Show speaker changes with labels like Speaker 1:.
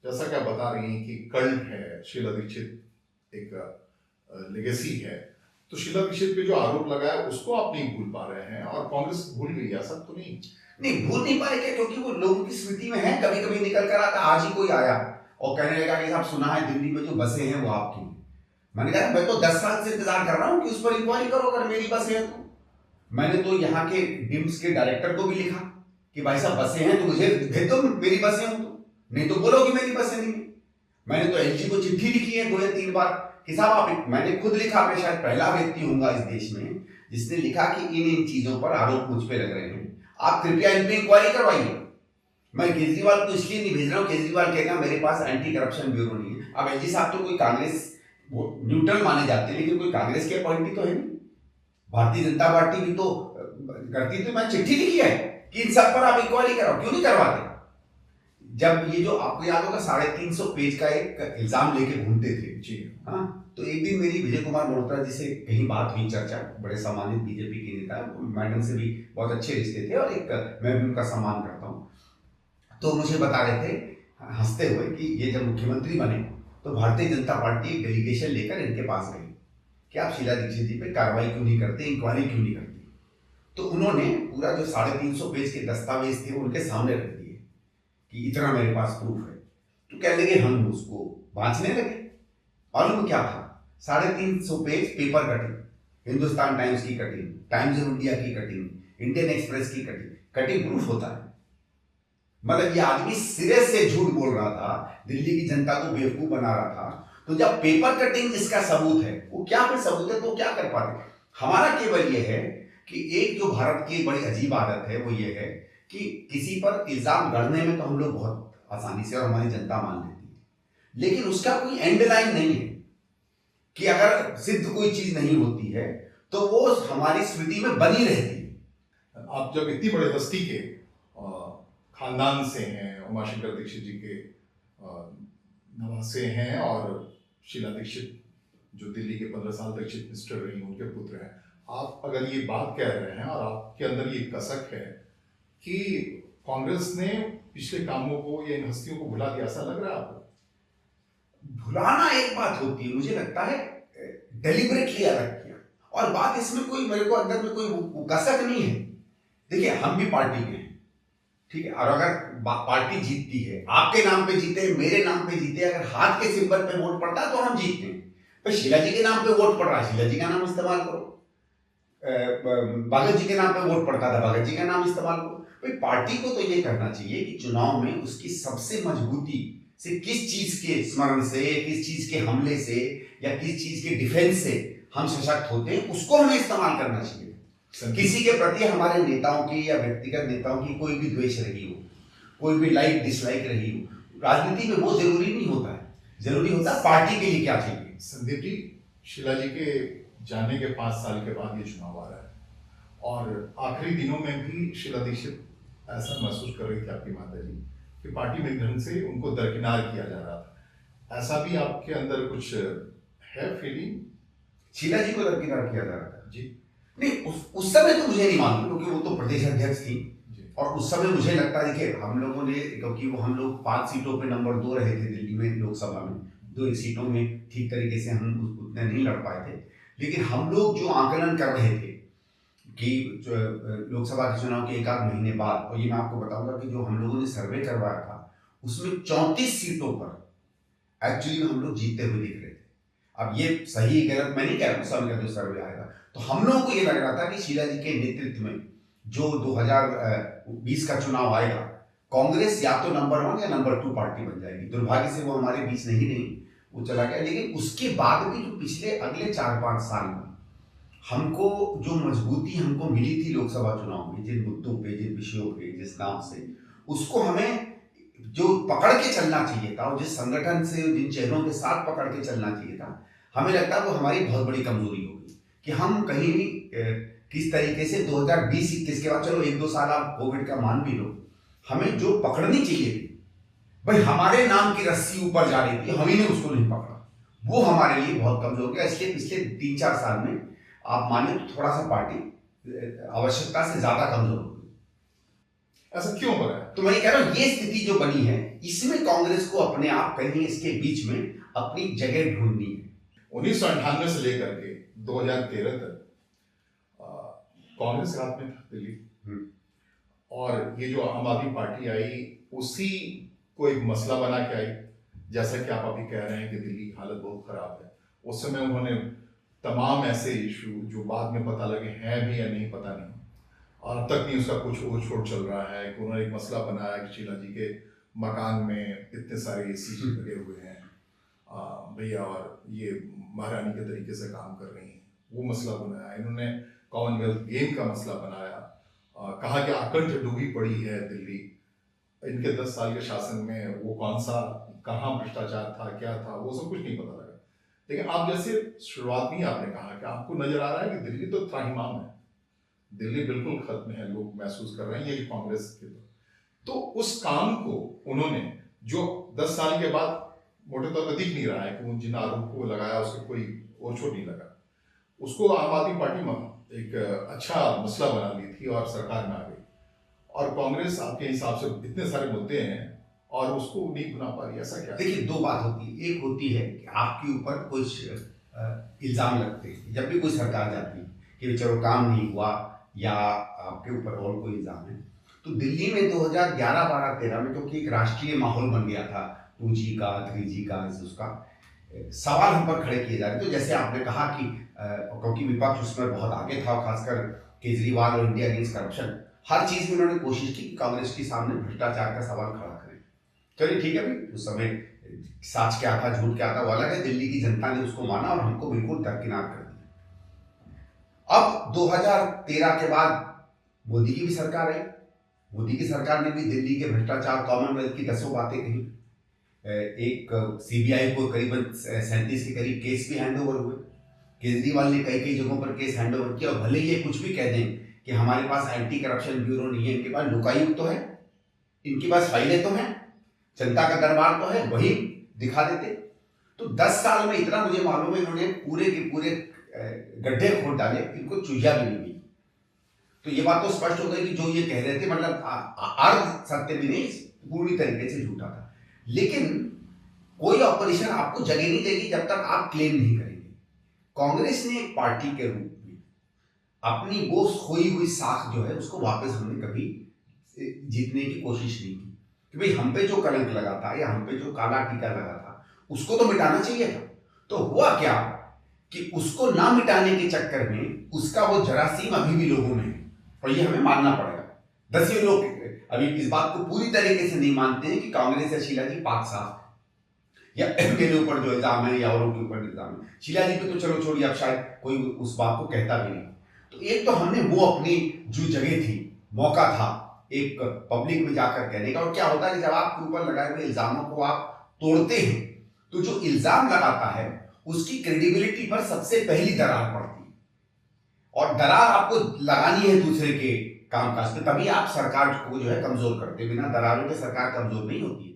Speaker 1: जैसा कि आप बता रही हैं कि कल्ट है, शीला दीक्षित एक लेगेसी है, तो शीला दीक्षित पे जो आरोप लगा है उसको आप नहीं भूल पा रहे हैं और कांग्रेस भूल गई, ऐसा तो नहीं?
Speaker 2: नहीं भूल नहीं पाए क्या, क्योंकि वो लोगों की स्मृति में है। कभी कभी निकल कर आता, आज ही कोई आया और कहने लगा कि साहब सुना है दिल्ली में जो बसें हैं वो आपकी। मैंने कहा मैं तो 10 साल से इंतजार कर रहा हूं कि उस पर इंक्वायरी करो अगर मेरी बसें हैं तो। मैंने तो यहाँ के डिम्स के डायरेक्टर को भी लिखा कि भाई साहब बसें हैं तो मुझे भेज दो, मेरी बसें हो तो, नहीं तो बोलो कि मेरी बसें नहीं है। मैंने तो एलजी को चिट्ठी लिखी है 2 या 3 बार कि साहब आप, मैंने खुद लिखा, मैं शायद पहला व्यक्ति होऊंगा इस देश में जिसने लिखा कि इन चीजों पर आरोप मुझ पे लग रहे हैं, आप कृपया इन पे इंक्वायरी करवाइए। मैं केजरीवाल को इसलिए नहीं भेज रहा हूँ, केजरीवाल कहेगा मेरे पास एंटी करप्शन ब्यूरो नहीं है। अब एलजी साहब तो कोई कांग्रेस, वो न्यूट्रल माने जाते हैं लेकिन कोई कांग्रेस के अपॉइंटी तो है नहीं, भारतीय जनता पार्टी भी तो करती। तो मैं चिट्ठी लिखी है कि इन सब पर आप इंक्वायरी कराओ, क्यों नहीं करवाते। जब ये जो आपको याद होगा 350 पेज का एक इल्जाम लेके घूमते थे
Speaker 1: जी
Speaker 2: हाँ, तो एक दिन मेरी विजय कुमार मल्होत्रा जी से कहीं बात हुई, चर्चा, बड़े सम्मानित बीजेपी के नेता, मैडम से भी बहुत अच्छे रिश्ते थे और एक मैं भी उनका सम्मान करता हूँ। तो मुझे बता रहे थे हंसते हुए कि ये जब मुख्यमंत्री बने तो भारतीय जनता पार्टी एक डेलीगेशन लेकर इनके पास गई कि आप शीला दीक्षित जी पे कार्रवाई क्यों नहीं करते, इंक्वायरी क्यों नहीं करते। तो उन्होंने पूरा जो 350 पेज के दस्तावेज थे वो उनके सामने रख दिए कि इतना मेरे पास प्रूफ है। तो कहने लगे, हम उसको बांचने लगे। मालूम क्या था, 350 page paper cutting, Hindustan times की कटिंग, टाइम्स ऑफ इंडिया की कटिंग, इंडियन एक्सप्रेस की कटिंग, कटिंग प्रूफ होता है। मतलब ये आदमी सिरे से झूठ बोल रहा था, दिल्ली की जनता को बेवकूफ बना रहा था। तो जब पेपर कटिंग जिसका सबूत है, वो क्या फिर सबूत है तो क्या कर पाते। हमारा केवल ये है कि एक जो भारत की बड़ी अजीब आदत है वो ये है कि किसी पर इल्जाम गढ़ने में तो हम लोग बहुत आसानी से और हमारी जनता मान लेती है, लेकिन उसका कोई एंड लाइन नहीं है कि अगर सिद्ध कोई चीज नहीं होती है तो वो हमारी स्मृति में बनी रहती है।
Speaker 1: आप जब इतनी बड़े हस्ती के खानदान से हैं, उमाशंकर दीक्षित जी के नवासे हैं और शीला दीक्षित जो दिल्ली के 15 साल तक चीफ मिनिस्टर रही उनके पुत्र हैं, आप अगर ये बात कह रहे हैं और आपके अंदर ये कसक है कि कांग्रेस ने पिछले कामों को या इन हस्तियों को भुला दिया, ऐसा लग रहा है आपको?
Speaker 2: भुलाना एक बात होती है, मुझे लगता है डेलिबरेटली अलग किया, और बात इसमें कोई मेरे को अंदर में कोई कसक नहीं है। देखिए हम भी पार्टी के हैं, ठीक है, और अगर पार्टी जीतती है, आपके नाम पे जीते, मेरे नाम पे जीते, अगर हाथ के सिंबल पे वोट पड़ता है तो हम जीतते हैं। पर शीला जी के नाम पे वोट पड़ रहा है, शीला जी का नाम इस्तेमाल करो। भगत जी के नाम पे वोट पड़ता था, भगत जी का नाम इस्तेमाल करो। भाई पार्टी को तो ये करना चाहिए कि चुनाव में उसकी सबसे मजबूती से, किस चीज के स्मरण से, किस चीज के हमले से या किस चीज के डिफेंस से हम सशक्त होते हैं, उसको हमें इस्तेमाल करना चाहिए। किसी के प्रति हमारे नेताओं की या व्यक्तिगत नेताओं की कोई भी द्वेष रही हो, कोई भी लाइक डिसलाइक रही हो, राजनीति में वो जरूरी नहीं होता है, जरूरी होता है पार्टी के लिए क्या चाहिए।
Speaker 1: संदीप जी, शीला जी के जाने के 5 साल के बाद ये चुनाव आ रहा है और आखिरी दिनों में भी शीला दीक्षित ऐसा महसूस कर रही थी आपकी माता जी कि पार्टी में ढंग से उनको दरकिनार किया जा रहा था, ऐसा भी आपके अंदर कुछ है फीलिंग?
Speaker 2: शीला जी को दरकिनार किया जा रहा था
Speaker 1: जी
Speaker 2: नहीं, उस समय तो मुझे नहीं मालूम क्योंकि वो तो प्रदेश अध्यक्ष थी, और उस समय मुझे लगता है कि हम लोगों ने, क्योंकि वो हम लोग 5 सीटों पे नंबर 2 रहे थे दिल्ली में लोकसभा में, 2 सीटों में ठीक तरीके से हम उतने नहीं लड़ पाए थे, लेकिन हम लोग जो आकलन कर रहे थे कि जो लोकसभा के चुनाव के 1 आध महीने बाद, और ये मैं आपको बताऊंगा कि जो हम लोगों ने सर्वे करवाया था उसमें 34 सीटों पर एक्चुअली हम लोग जीतते हुए दिख रहे थे। अब ये सही गलत मैं नहीं कह रहा हूँ, समय का जो सर्वे आएगा तो हम लोगों को ये लग रहा था कि शीला जी के नेतृत्व में जो 2020 का चुनाव आएगा, कांग्रेस या तो नंबर 1 या नंबर 2 पार्टी बन जाएगी। दुर्भाग्य से वो हमारे बीच नहीं रही, वो चला गया। लेकिन उसके बाद भी जो पिछले अगले 4-5 साल में हमको जो मजबूती हमको मिली थी लोकसभा चुनाव में, जिन मुद्दों पे, जिन विषयों पे, जिस नाम से, उसको हमें जो पकड़ के चलना चाहिए था, और जिस संगठन से, जिन चेहरों के साथ पकड़ के चलना चाहिए था, हमें लगता है वो हमारी बहुत बड़ी कमजोरी होगी कि हम कहीं भी किस तरीके से 2020-21 के बाद, चलो 1-2 साल आप कोविड का मान भी लो, हमें जो पकड़नी चाहिए थी, भाई हमारे नाम की रस्सी ऊपर जा रही थी, हम ही ने उसको नहीं पकड़ा, वो हमारे लिए बहुत कमजोर गया। इसलिए पिछले 3-4 साल में आप माने तो थोड़ा सा पार्टी आवश्यकता से ज्यादा कमजोर हो गई।
Speaker 1: ऐसा क्यों हो रहा है?
Speaker 2: तो मैं ये कह रहा हूं, ये स्थिति जो बनी है इसमें कांग्रेस को अपने आप कहीं इसके बीच में अपनी जगह ढूंढनी है।
Speaker 1: 1998 से लेकर के 2013 तक कांग्रेस रात में था दिल्ली, और ये जो आम आदमी पार्टी आई उसी को एक मसला बना के आई। जैसा कि आप अभी कह रहे हैं कि दिल्ली की हालत बहुत खराब है, उस समय उन्होंने तमाम ऐसे इशू जो बाद में पता लगे हैं भी या नहीं पता नहीं, और अब तक नहीं उसका कुछ और छोड़ चल रहा है कि उन्होंने एक मसला बनाया कि शीला जी के मकान में इतने सारे एसी लगे हुए हैं भैया, और ये महारानी के तरीके से काम कर रही हैं, वो मसला बनाया। इन्होंने कॉमनवेल्थ गेम का मसला बनाया, कहा कि आकंठ डूबी पड़ी है दिल्ली। इनके 10 साल के शासन में वो कौन सा कहाँ भ्रष्टाचार था, क्या था, वो सब कुछ नहीं पता लगा। लेकिन आप जैसे शुरुआत में आपने कहा कि आपको नजर आ रहा है कि दिल्ली तो त्राहिमाम है, दिल्ली बिल्कुल खत्म है, लोग महसूस कर रहे हैं ये कांग्रेस के तो उस काम को उन्होंने जो 10 साल के बाद मोटे तौर पर दिख नहीं रहा है कि जिन आरोप को लगाया उसके कोई और छोट नहीं लगा, उसको आम आदमी पार्टी में एक अच्छा मसला बना ली थी और सरकार में आ गई। और कांग्रेस आपके हिसाब से इतने सारे मुद्दे हैं और उसको नहीं बना पा रही, ऐसा क्या?
Speaker 2: देखिए, दो बात होती है। एक होती है कि आपके ऊपर कुछ इल्जाम लगते हैं जब भी कोई सरकार जाती है कि चलो काम नहीं हुआ या आपके ऊपर और कोई इल्जाम है। तो दिल्ली में 2011, 12, 13 में क्योंकि एक राष्ट्रीय माहौल बन गया था 2G का, 3G का, उसका सवाल हम पर खड़े किए जा रहे। तो जैसे आपने कहा कि क्योंकि विपक्ष उसमें बहुत आगे था, खासकर केजरीवाल और इंडिया अगेंस्ट करप्शन, हर चीज में उन्होंने कोशिश की कि कांग्रेस के सामने भ्रष्टाचार का सवाल खड़ा करें। चलिए ठीक है भाई, उस समय सच क्या था झूठ क्या था वो अलग है, दिल्ली की जनता ने उसको माना और हमको बिल्कुल दरकिनार कर दिया। अब 2013 के बाद मोदी की भी सरकार आई। मोदी की सरकार ने भी दिल्ली के भ्रष्टाचार, कॉमनवेल्थ की 10 बातें कही। एक CBI को करीबन 37 के करीब केस भी हैंड ओवर हुए। केजरीवाल ने कई कई जगहों पर केस हैंड ओवर किया। और भले ये कुछ भी कह दें कि हमारे पास एंटी करप्शन ब्यूरो नहीं है, इनके पास लोकायुक्त तो है, इनके पास फाइलें तो हैं, जनता का दरबार तो है, वही दिखा देते। तो 10 साल में इतना मुझे मालूम है इन्होंने पूरे के पूरे गड्ढे खोद डाले, इनको चूहिया भी नहीं मिली। तो ये बात तो स्पष्ट हो गई कि जो ये कह रहे थे मतलब अर्ध सत्य भी नहीं, पूरी तरीके से झूठा था। लेकिन कोई ऑपोजिशन आपको जगह नहीं देगी जब तक आप क्लेम नहीं करेंगे। कांग्रेस ने एक पार्टी के रूप में अपनी वो खोई हुई साख जो है उसको वापस हमने कभी जीतने की कोशिश नहीं की कि भाई हम पे जो कलंक लगा था या हम पे जो काला टीका लगा था उसको तो मिटाना चाहिए था। तो हुआ क्या कि उसको ना मिटाने के चक्कर में उसका वो जरासीम अभी भी लोगों में है, और ये हमें मानना पड़ेगा। 10 लोग अभी इस बात को पूरी तरीके से नहीं मानते हैं कि कांग्रेस या शीला जी पाक साफ है, या मेरे ऊपर जो इल्जाम है या औरों के ऊपर इल्जाम है। शीला जी पे तो चलो छोड़िए, अब शायद कोई उस बात को कहता भी नहीं। तो एक तो हमने वो अपनी जो जगह थी, मौका था एक पब्लिक में जाकर कहने का। और क्या होता है कि जब आपके ऊपर लगाए हुए इल्जामों को आप तोड़ते हैं तो जो इल्जाम लगाता है उसकी क्रेडिबिलिटी पर सबसे पहली दरार पड़ती है, और दरार आपको लगानी है दूसरे के कामकाज पे, तभी आप सरकार को जो है कमजोर करते। बिना दरारों के सरकार कमजोर नहीं होती है।